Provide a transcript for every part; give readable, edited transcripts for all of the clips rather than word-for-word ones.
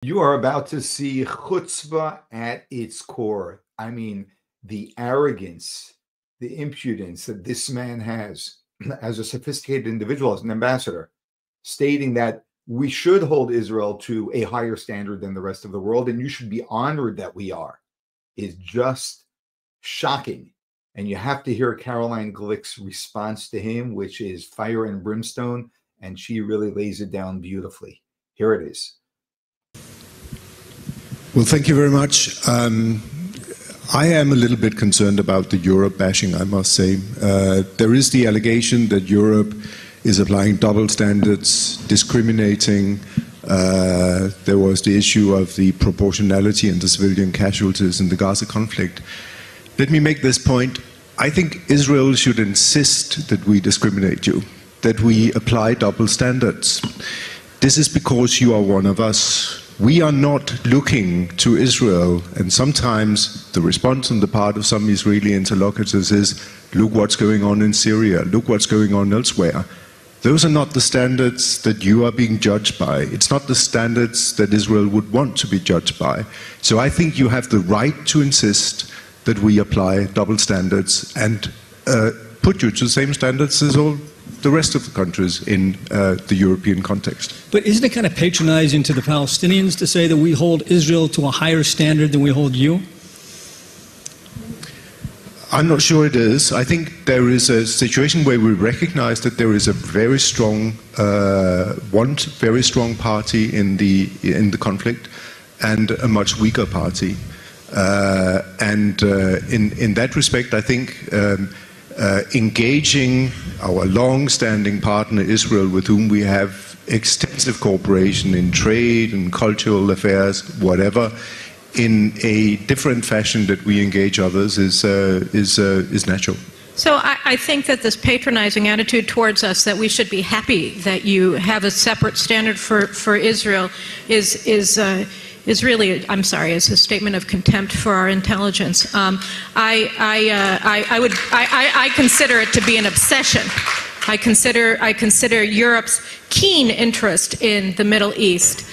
You are about to see chutzpah at its core. I mean, the arrogance, the impudence that this man has as a sophisticated individual, as an ambassador, stating that we should hold Israel to a higher standard than the rest of the world, and you should be honored that we are, is just shocking. And you have to hear Caroline Glick's response to him, which is fire and brimstone, and she really lays it down beautifully. Here it is. Well, thank you very much. I am a little bit concerned about the Europe bashing, I must say. There is the allegation that Europe is applying double standards, discriminating. There was the issue of the proportionality and the civilian casualties in the Gaza conflict. Let me make this point. I think Israel should insist that we discriminate you, that we apply double standards. This is because you are one of us. We are not looking to Israel, and sometimes the response on the part of some Israeli interlocutors is, look what's going on in Syria, look what's going on elsewhere. Those are not the standards that you are being judged by. It's not the standards that Israel would want to be judged by. So I think you have the right to insist that we apply double standards and put you to the same standards as all the rest of the countries in the European context. But isn't it kind of patronizing to the Palestinians to say that we hold Israel to a higher standard than we hold you? I'm not sure it is. I think there is a situation where we recognize that there is a very strong, one very strong party in the conflict and a much weaker party. In that respect, I think engaging our long-standing partner Israel, with whom we have extensive cooperation in trade and cultural affairs, whatever, in a different fashion that we engage others is natural. So I think that this patronizing attitude towards us, that we should be happy that you have a separate standard for Israel, is really, I'm sorry, is a statement of contempt for our intelligence. I consider it to be an obsession. I consider Europe's keen interest in the Middle East,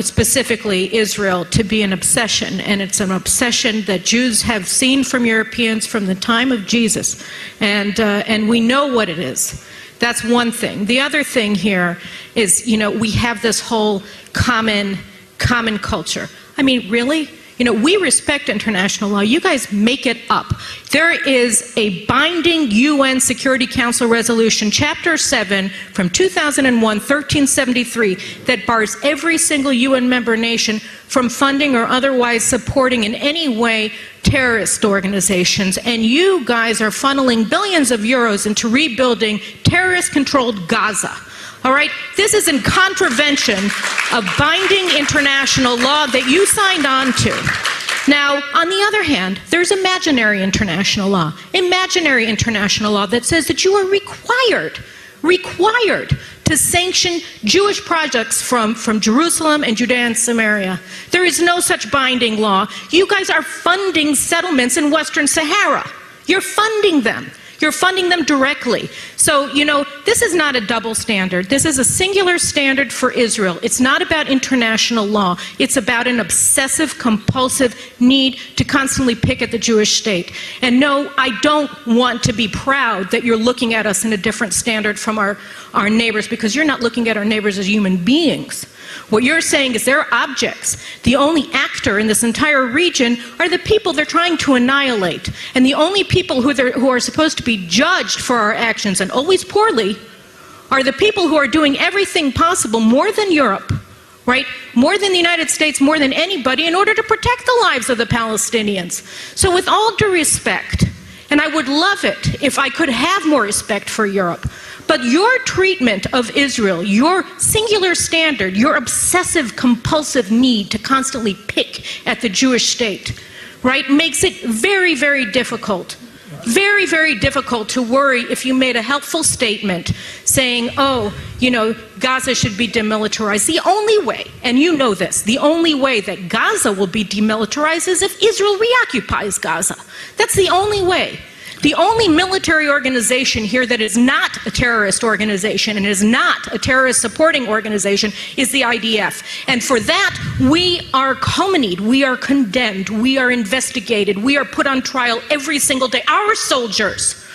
specifically Israel, to be an obsession, and it's an obsession that Jews have seen from Europeans from the time of Jesus, and we know what it is. That's one thing. The other thing here is, we have this whole common culture. I mean, really? We respect international law. You guys make it up. There is a binding UN Security Council resolution, Chapter 7 from 2001, 1373, that bars every single UN member nation from funding or otherwise supporting in any way terrorist organizations. And you guys are funneling billions of euros into rebuilding terrorist-controlled Gaza. All right, this is in contravention of binding international law that you signed on to. Now, on the other hand, there's imaginary international law that says that you are required to sanction Jewish projects from Jerusalem and Judea and Samaria. There is no such binding law. You guys are funding settlements in Western Sahara. You're funding them. You're funding them directly. So, this is not a double standard. This is a singular standard for Israel. It's not about international law. It's about an obsessive, compulsive need to constantly pick at the Jewish state. And no, I don't want to be proud that you're looking at us in a different standard from our neighbors, because you're not looking at our neighbors as human beings. What you're saying is they're objects. The only actor in this entire region are the people they're trying to annihilate. And the only people who are supposed to be judged for our actions, and always poorly, are the people who are doing everything possible, more than Europe, right? More than the United States, more than anybody, in order to protect the lives of the Palestinians. So with all due respect, and I would love it if I could have more respect for Europe, but your treatment of Israel, your singular standard, your obsessive, compulsive need to constantly pick at the Jewish state, right, makes it very, very difficult to worry if you made a helpful statement saying, Gaza should be demilitarized. The only way, and you know this, the only way that Gaza will be demilitarized is if Israel reoccupies Gaza. That's the only way. The only military organization here that is not a terrorist organization and is not a terrorist supporting organization is the IDF. And for that, we are calumniated, we are condemned, we are investigated, we are put on trial every single day. Our soldiers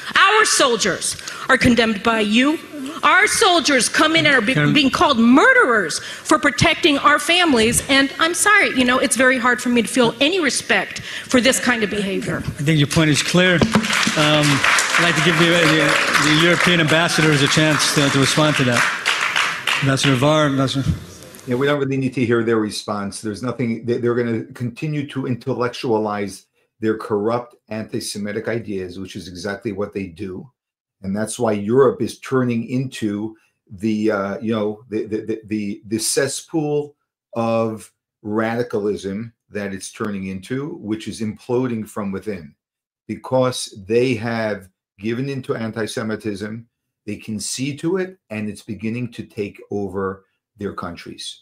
are condemned by you. Our soldiers come in and are being called murderers for protecting our families, and I'm sorry, you know, it's very hard for me to feel any respect for this kind of behavior. I think your point is clear. I'd like to give the European ambassadors a chance to respond to that. Ambassador Var, Ambassador. Yeah, we don't really need to hear their response. There's nothing, they're going to continue to intellectualize their corrupt anti-Semitic ideas, which is exactly what they do. And that's why Europe is turning into the the cesspool of radicalism that it's turning into, which is imploding from within, because they have given into anti-Semitism. They can see to it, and it's beginning to take over their countries.